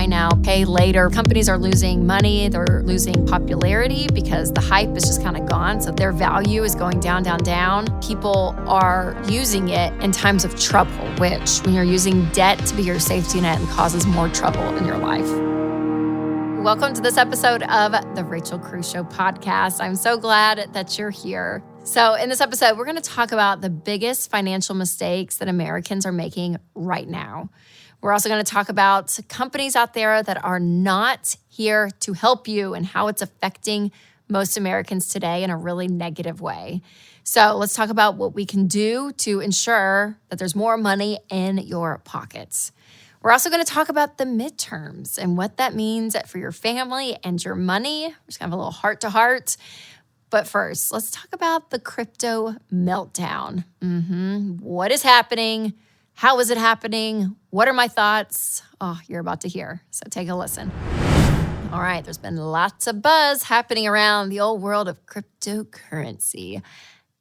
buy now, pay later. Companies are losing money. They're losing popularity because the hype is just kind of gone. So their value is going down, down, down. People are using it in times of trouble, which when you're using debt to be your safety net, it causes more trouble in your life. Welcome to this episode of the Rachel Cruze Show podcast. I'm so glad that you're here. So in this episode, we're going to talk about the biggest financial mistakes that Americans are making right now. We're also going to talk about companies out there that are not here to help you and how it's affecting most Americans today in a really negative way. So let's talk about what we can do to ensure that there's more money in your pockets. We're also going to talk about the midterms and what that means for your family and your money. We're just going to have a little heart-to-heart. But first, let's talk about the crypto meltdown. What is happening? How is it happening? What are my thoughts? Oh, you're about to hear. So take a listen. All right, there's been lots of buzz happening around the old world of cryptocurrency.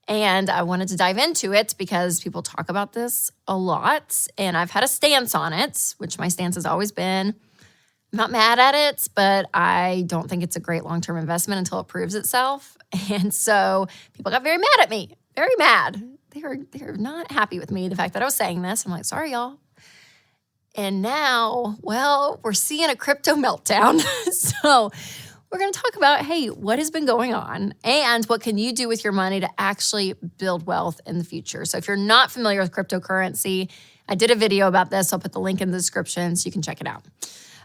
And I wanted to dive into it because people talk about this a lot. And I've had a stance on it, which my stance has always been, I'm not mad at it, but I don't think it's a great long-term investment until it proves itself. And so people got very mad at me, very mad. They're not happy with me, the fact that I was saying this. I'm like, sorry, y'all. And now, well, we're seeing a crypto meltdown. So we're going to talk about, hey, what has been going on and what can you do with your money to actually build wealth in the future? So if you're not familiar with cryptocurrency, I did a video about this. I'll put the link in the description so you can check it out.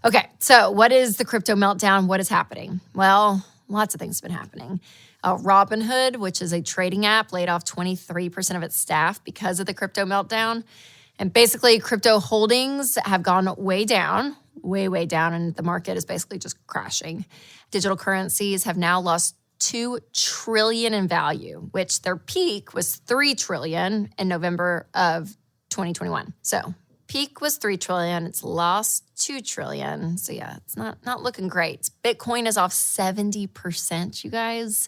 Okay, so what is the crypto meltdown? What is happening? Well, lots of things have been happening. Robinhood, which is a trading app, laid off 23% of its staff because of the crypto meltdown. And basically, crypto holdings have gone way down, way down, and the market is basically just crashing. Digital currencies have now lost $2 trillion in value, which their peak was $3 trillion in November of 2021. So peak was $3 trillion. It's lost $2 trillion. So yeah, it's not looking great. Bitcoin is off 70%, you guys.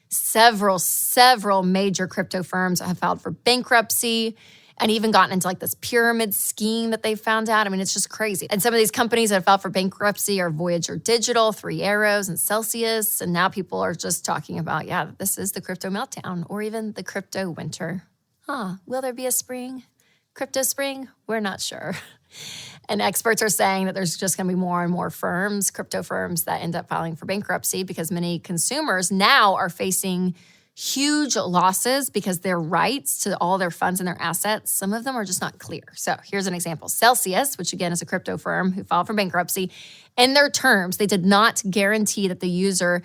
Several major crypto firms have filed for bankruptcy and even gotten into like this pyramid scheme that they found out. I mean, it's just crazy. And some of these companies that have filed for bankruptcy are Voyager Digital, Three Arrows, and Celsius. And now people are just talking about, yeah, this is the crypto meltdown or even the crypto winter. Will there be a spring? Crypto spring? We're not sure. And experts are saying that there's just going to be more and more firms, crypto firms, that end up filing for bankruptcy because many consumers now are facing huge losses because their rights to all their funds and their assets, some of them are just not clear. So here's an example. Celsius, which again is a crypto firm who filed for bankruptcy, in their terms, they did not guarantee that the user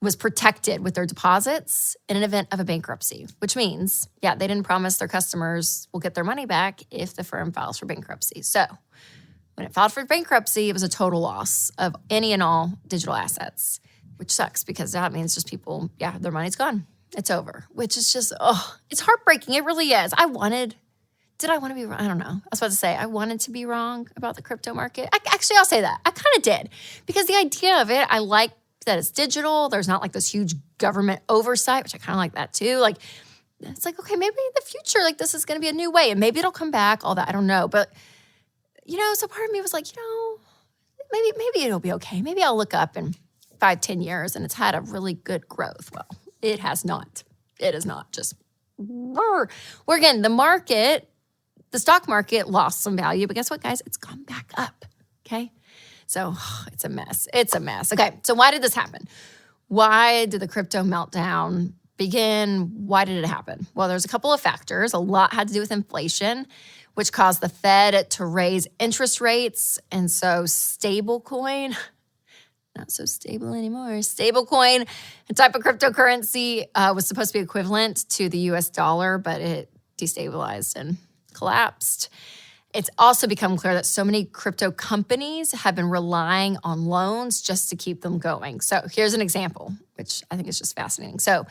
was protected with their deposits in an event of a bankruptcy, which means, yeah, they didn't promise their customers will get their money back if the firm files for bankruptcy. So when it filed for bankruptcy, it was a total loss of any and all digital assets, which sucks because that means just people, yeah, their money's gone. It's over, which is just, it's heartbreaking. It really is. Did I want to be wrong? I don't know. I was about to say, I wanted to be wrong about the crypto market. I'll say that. I kind of did because the idea of it, I like that it's digital. There's not like this huge government oversight, which I kind of like that too. Like, it's like, okay, maybe in the future, like this is going to be a new way and maybe it'll come back, all that. I don't know. But, so part of me was like, maybe it'll be okay. Maybe I'll look up in 5-10 years and it's had a really good growth. Well, it has not. It is not just, where again, the stock market lost some value, but guess what, guys? It's gone back up, okay? So it's a mess. It's a mess. Okay, so why did this happen? Why did the crypto meltdown begin? Why did it happen? Well, there's a couple of factors. A lot had to do with inflation, which caused the Fed to raise interest rates. And so stablecoin, not so stable anymore. Stablecoin, a type of cryptocurrency, was supposed to be equivalent to the US dollar, but it destabilized and collapsed. It's also become clear that so many crypto companies have been relying on loans just to keep them going. So here's an example, which I think is just fascinating. So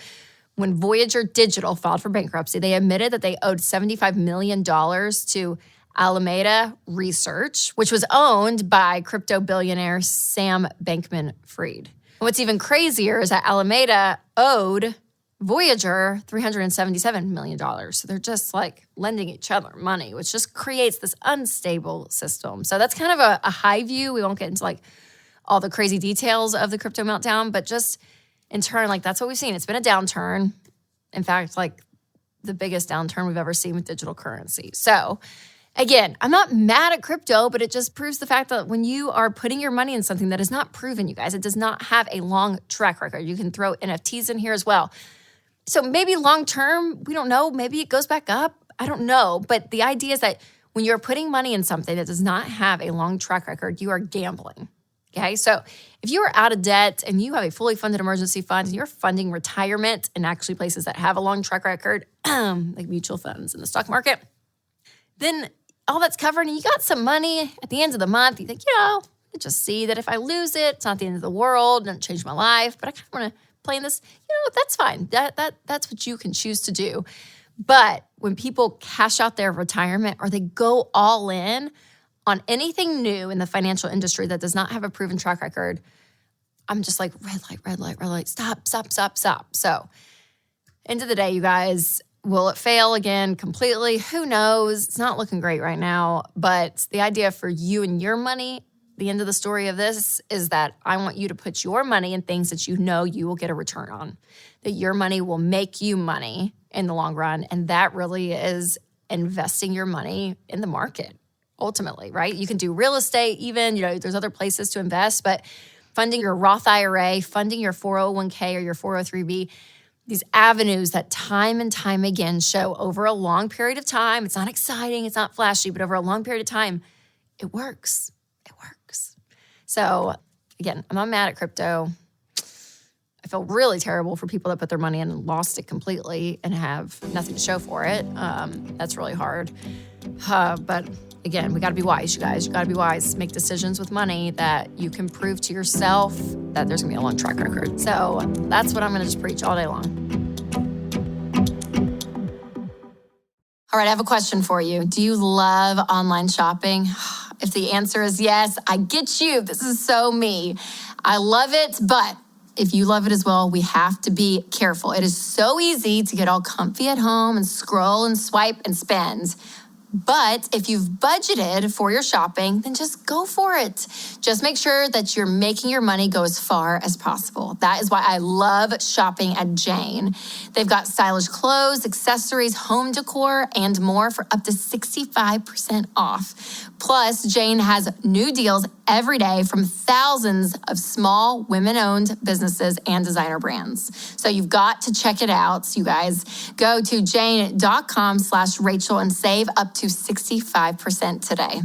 when Voyager Digital filed for bankruptcy, they admitted that they owed $75 million to Alameda Research, which was owned by crypto billionaire Sam Bankman-Fried. What's even crazier is that Alameda owed Voyager, $377 million. So they're just like lending each other money, which just creates this unstable system. So that's kind of a high view. We won't get into like all the crazy details of the crypto meltdown, but just in turn, like that's what we've seen. It's been a downturn. In fact, like the biggest downturn we've ever seen with digital currency. So again, I'm not mad at crypto, but it just proves the fact that when you are putting your money in something that is not proven, you guys, it does not have a long track record. You can throw NFTs in here as well. So maybe long term, we don't know. Maybe it goes back up. I don't know. But the idea is that when you're putting money in something that does not have a long track record, you are gambling. Okay, so if you are out of debt and you have a fully funded emergency fund and you're funding retirement in actually places that have a long track record, like mutual funds in the stock market, then all that's covered and you got some money at the end of the month, you think, I just see that if I lose it, it's not the end of the world, it doesn't change my life, but I kind of want to play in this, that's fine. That's what you can choose to do. But when people cash out their retirement or they go all in on anything new in the financial industry that does not have a proven track record, I'm just like, red light, stop. So, end of the day, you guys, will it fail again completely? Who knows? It's not looking great right now. But the idea for you and your money, the end of the story of this is that I want you to put your money in things that you know you will get a return on, that your money will make you money in the long run. And that really is investing your money in the market, ultimately, right? You can do real estate even, there's other places to invest, but funding your Roth IRA, funding your 401k or your 403b, these avenues that time and time again show over a long period of time, it's not exciting, it's not flashy, but over a long period of time, it works. So again, I'm not mad at crypto. I feel really terrible for people that put their money in and lost it completely and have nothing to show for it. That's really hard. But again, we got to be wise, you guys. You got to be wise. Make decisions with money that you can prove to yourself that there's going to be a long track record. So that's what I'm going to just preach all day long. All right, I have a question for you. Do you love online shopping? If the answer is yes, I get you. This is so me. I love it, but if you love it as well, we have to be careful. It is so easy to get all comfy at home and scroll and swipe and spend. But if you've budgeted for your shopping, then just go for it. Just make sure that you're making your money go as far as possible. That is why I love shopping at Jane. They've got stylish clothes, accessories, home decor, and more for up to 65% off. Plus, Jane has new deals every day from thousands of small women-owned businesses and designer brands. So you've got to check it out. You guys go to jane.com/Rachel and save up to 65% today.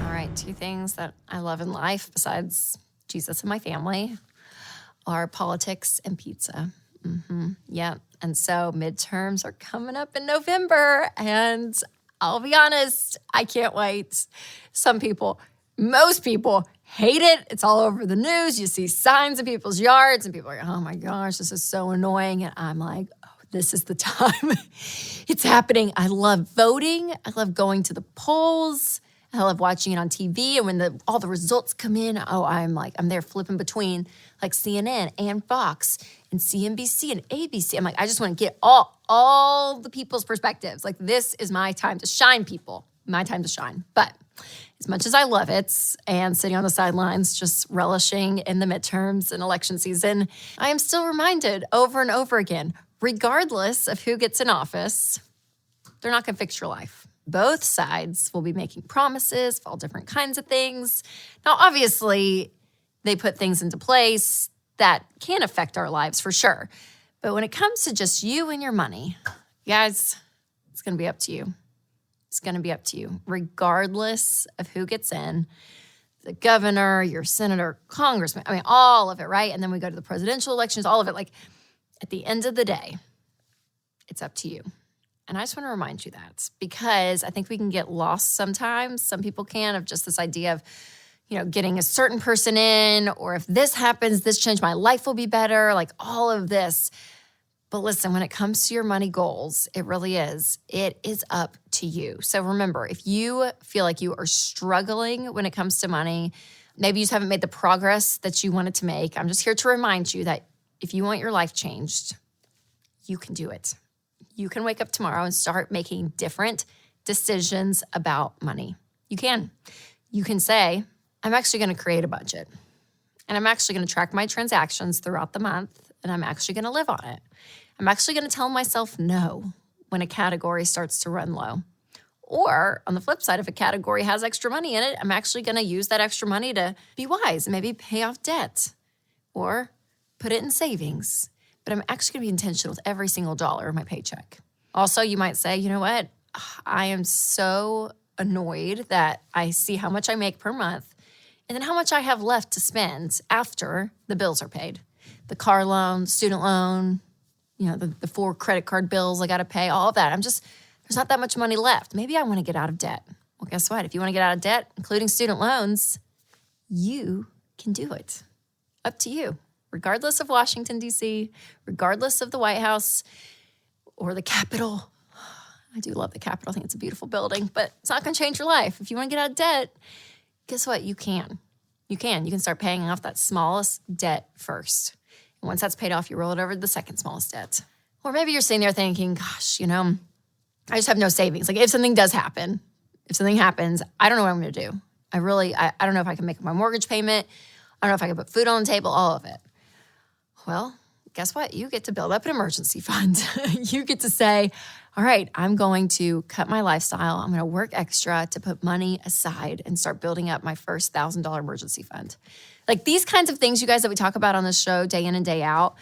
All right, two things that I love in life besides Jesus and my family are politics and pizza. Yeah, and so midterms are coming up in November, and I'll be honest, I can't wait. Most people hate it. It's all over the news. You see signs in people's yards, and people are like, oh my gosh, this is so annoying. And I'm like, this is the time. It's happening. I love voting. I love going to the polls. I love watching it on TV. And when all the results come in, I'm there flipping between like CNN and Fox and CNBC and ABC. I'm like, I just want to get all the people's perspectives. Like, this is my time to shine, people. My time to shine. But as much as I love it and sitting on the sidelines, just relishing in the midterms and election season, I am still reminded over and over again, regardless of who gets in office, they're not going to fix your life. Both sides will be making promises for all different kinds of things. Now, obviously, they put things into place that can affect our lives for sure. But when it comes to just you and your money, guys, it's going to be up to you. It's going to be up to you, regardless of who gets in, the governor, your senator, congressman, all of it, right? And then we go to the presidential elections, all of it. Like, at the end of the day, it's up to you. And I just want to remind you that because I think we can get lost sometimes. Some people can, of just this idea of, getting a certain person in, or if this happens, this change, my life will be better, like all of this. But listen, when it comes to your money goals, it really is. It is up to you. So remember, if you feel like you are struggling when it comes to money, maybe you just haven't made the progress that you wanted to make, I'm just here to remind you that if you want your life changed, you can do it. You can wake up tomorrow and start making different decisions about money. You can. You can say, I'm actually going to create a budget. And I'm actually going to track my transactions throughout the month. And I'm actually going to live on it. I'm actually going to tell myself no when a category starts to run low. Or on the flip side, if a category has extra money in it, I'm actually going to use that extra money to be wise, maybe pay off debt or put it in savings. But I'm actually going to be intentional with every single dollar of my paycheck. Also, you might say, you know what? I am so annoyed that I see how much I make per month and then how much I have left to spend after the bills are paid. The car loan, student loan, the 4 credit card bills I got to pay, all of that. There's not that much money left. Maybe I want to get out of debt. Well, guess what? If you want to get out of debt, including student loans, you can do it. Up to you. Regardless of Washington, D.C., regardless of the White House or the Capitol. I do love the Capitol. I think it's a beautiful building, but it's not going to change your life. If you want to get out of debt, guess what? You can. You can start paying off that smallest debt first. And once that's paid off, you roll it over to the second smallest debt. Or maybe you're sitting there thinking, gosh, I just have no savings. Like if something does happen, I don't know what I'm going to do. I don't know if I can make my mortgage payment. I don't know if I can put food on the table, all of it. Well, guess what? You get to build up an emergency fund. You get to say, all right, I'm going to cut my lifestyle. I'm going to work extra to put money aside and start building up my first $1,000 emergency fund. Like these kinds of things, you guys, that we talk about on this show day in and day out,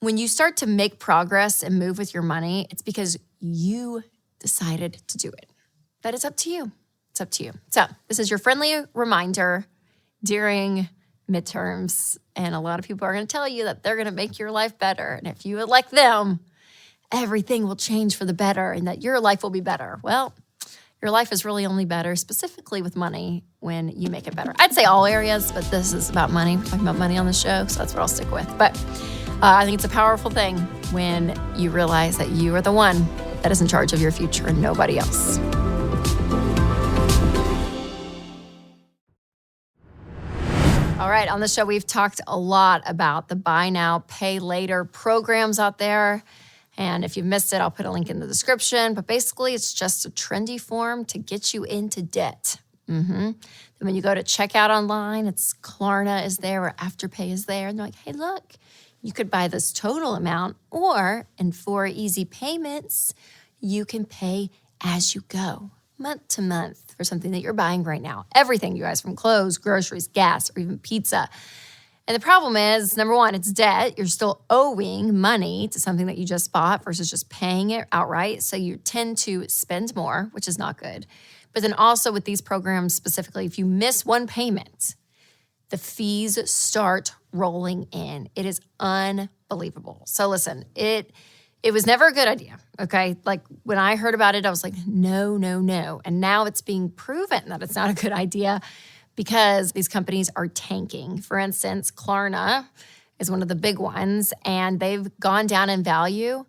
when you start to make progress and move with your money, it's because you decided to do it. But it's up to you. It's up to you. So this is your friendly reminder during midterms. And a lot of people are going to tell you that they're going to make your life better. And if you elect them, everything will change for the better and that your life will be better. Well, your life is really only better, specifically with money, when you make it better. I'd say all areas, but this is about money. We're talking about money on the show, so that's what I'll stick with. But I think it's a powerful thing when you realize that you are the one that is in charge of your future and nobody else. All right, on the show, we've talked a lot about the buy now, pay later programs out there. And if you've missed it, I'll put a link in the description. But basically, it's just a trendy form to get you into debt. Then when you go to checkout online, it's Klarna is there or Afterpay is there. And they're like, hey, look, you could buy this total amount, or in 4 easy payments, you can pay as you go, month to month, for something that you're buying right now. Everything, you guys, from clothes, groceries, gas, or even pizza. And the problem is, number one, it's debt. You're still owing money to something that you just bought versus just paying it outright. So you tend to spend more, which is not good. But then also with these programs specifically, if you miss one payment, the fees start rolling in. It is unbelievable. So listen, it was never a good idea, okay? Like when I heard about it, I was like, no. And now it's being proven that it's not a good idea because these companies are tanking. For instance, Klarna is one of the big ones, and they've gone down in value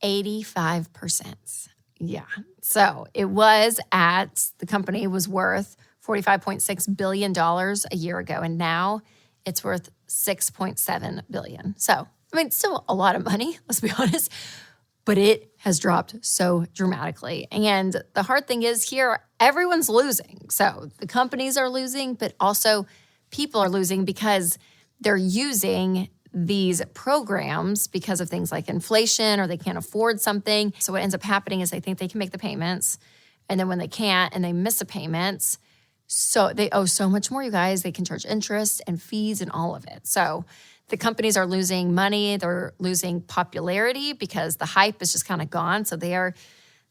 85%. Yeah. So the company was worth $45.6 billion a year ago, and now it's worth $6.7 billion. So, still a lot of money, let's be honest, but it has dropped so dramatically. And the hard thing is here, everyone's losing. So the companies are losing, but also people are losing because they're using these programs because of things like inflation, or they can't afford something. So what ends up happening is they think they can make the payments, and then when they can't and they miss the payments, so they owe so much more, you guys. They can charge interest and fees and all of it. So the companies are losing money. They're losing popularity because the hype is just kind of gone. So their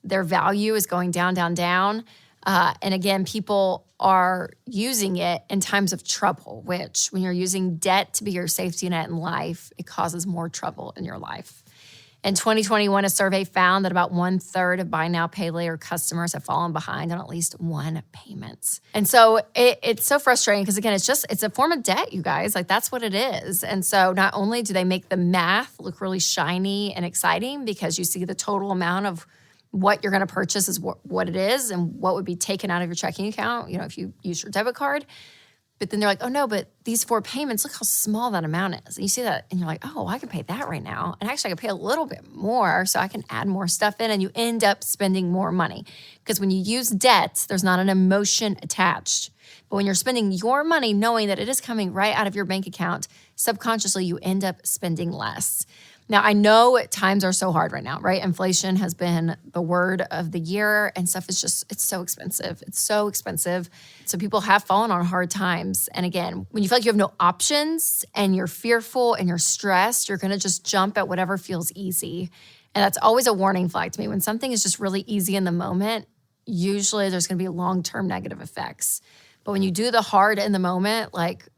value is going down. And again, people are using it in times of trouble, which when you're using debt to be your safety net in life, it causes more trouble in your life. In 2021, a survey found that about 1/3 of buy now, pay later customers have fallen behind on at least one payment. And so it's so frustrating because, again, it's a form of debt, you guys. Like, that's what it is. And so not only do they make the math look really shiny and exciting because you see the total amount of what you're going to purchase is what it is and what would be taken out of your checking account, if you use your debit card, But then they're like, oh no, but these 4 payments, look how small that amount is. And you see that and you're like, oh, I can pay that right now. And actually I can pay a little bit more so I can add more stuff in, and you end up spending more money. Because when you use debt, there's not an emotion attached. But when you're spending your money knowing that it is coming right out of your bank account, subconsciously you end up spending less. Now, I know times are so hard right now, right? Inflation has been the word of the year, and stuff is just, it's so expensive. It's so expensive. So people have fallen on hard times. And again, when you feel like you have no options and you're fearful and you're stressed, you're going to just jump at whatever feels easy. And that's always a warning flag to me. When something is just really easy in the moment, usually there's going to be long-term negative effects. But when you do the hard in the moment, like,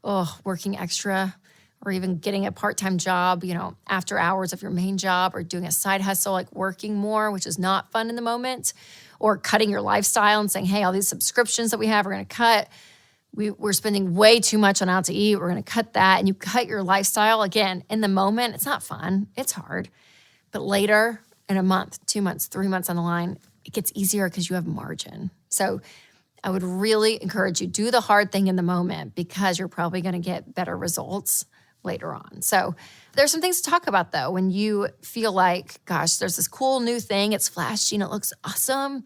working extra, or even getting a part-time job, after hours of your main job, or doing a side hustle, like working more, which is not fun in the moment, or cutting your lifestyle and saying, hey, all these subscriptions that we have, we're going to cut. We're spending way too much on out to eat. We're going to cut that. And you cut your lifestyle. Again, in the moment, it's not fun. It's hard. But later, in a month, 2 months, 3 months on the line, it gets easier because you have margin. So I would really encourage you, do the hard thing in the moment, because you're probably going to get better results later on. So there's some things to talk about though. When you feel like, gosh, there's this cool new thing, it's flashy and it looks awesome.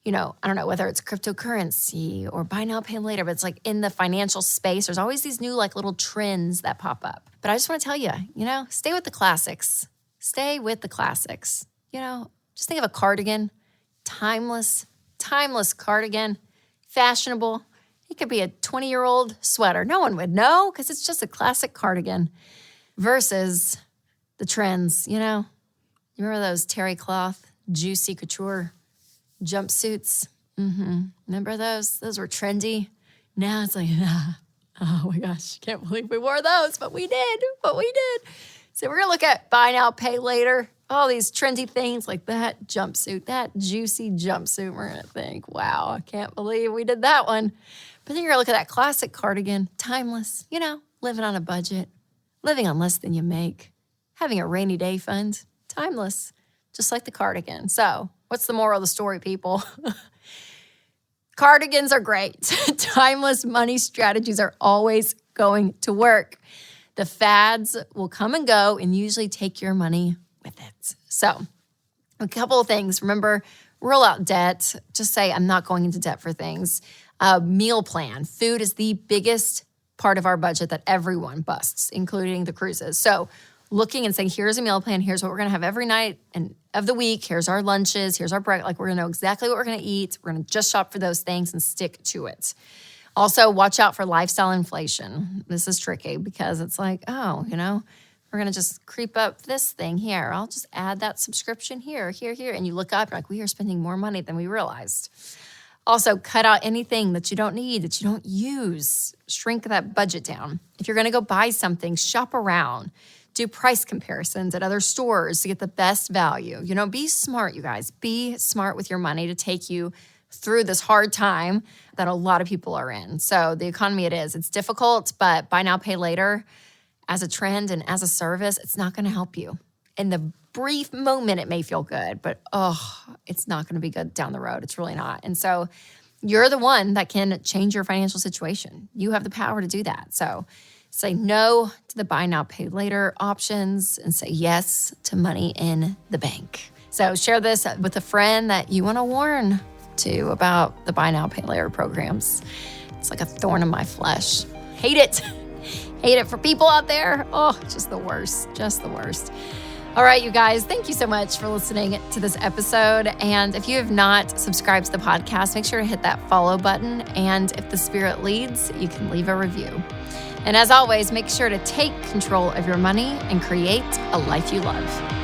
I don't know whether it's cryptocurrency or buy now, pay later, but it's like in the financial space, there's always these new like little trends that pop up. But I just want to tell you, stay with the classics. Stay with the classics. Just think of a cardigan, timeless cardigan, fashionable. It could be a 20-year-old sweater. No one would know because it's just a classic cardigan versus the trends, You remember those terry cloth, juicy couture jumpsuits? Remember those? Those were trendy. Now it's like, oh my gosh, can't believe we wore those, but we did. So we're going to look at buy now, pay later. All these trendy things like that jumpsuit, that juicy jumpsuit. We're going to think, wow, I can't believe we did that one. But then you're going to look at that classic cardigan, timeless, living on a budget, living on less than you make, having a rainy day fund, timeless, just like the cardigan. So what's the moral of the story, people? Cardigans are great. Timeless money strategies are always going to work. The fads will come and go and usually take your money with it. So a couple of things. Remember, rule out debt. Just say, I'm not going into debt for things. Meal plan. Food is the biggest part of our budget that everyone busts, including the cruises. So looking and saying, here's a meal plan. Here's what we're going to have every night and of the week. Here's our lunches. Here's our breakfast. Like, we're going to know exactly what we're going to eat. We're going to just shop for those things and stick to it. Also, watch out for lifestyle inflation. This is tricky because it's like, we're going to just creep up this thing here. I'll just add that subscription here. And you look up, you're like, we are spending more money than we realized. Also, cut out anything that you don't need, that you don't use. Shrink that budget down. If you're going to go buy something, shop around. Do price comparisons at other stores to get the best value. Be smart, you guys. Be smart with your money to take you through this hard time that a lot of people are in. So the economy it's difficult, but buy now, pay later as a trend and as a service, it's not going to help you. In the brief moment, it may feel good, but it's not going to be good down the road. It's really not. And so you're the one that can change your financial situation. You have the power to do that. So say no to the buy now, pay later options and say yes to money in the bank. So share this with a friend that you want to warn to about the buy now, pay later programs. It's like a thorn in my flesh. Hate it. Hate it for people out there. Just the worst. All right, you guys, thank you so much for listening to this episode. And if you have not subscribed to the podcast, make sure to hit that follow button. And if the Spirit leads, you can leave a review. And as always, make sure to take control of your money and create a life you love.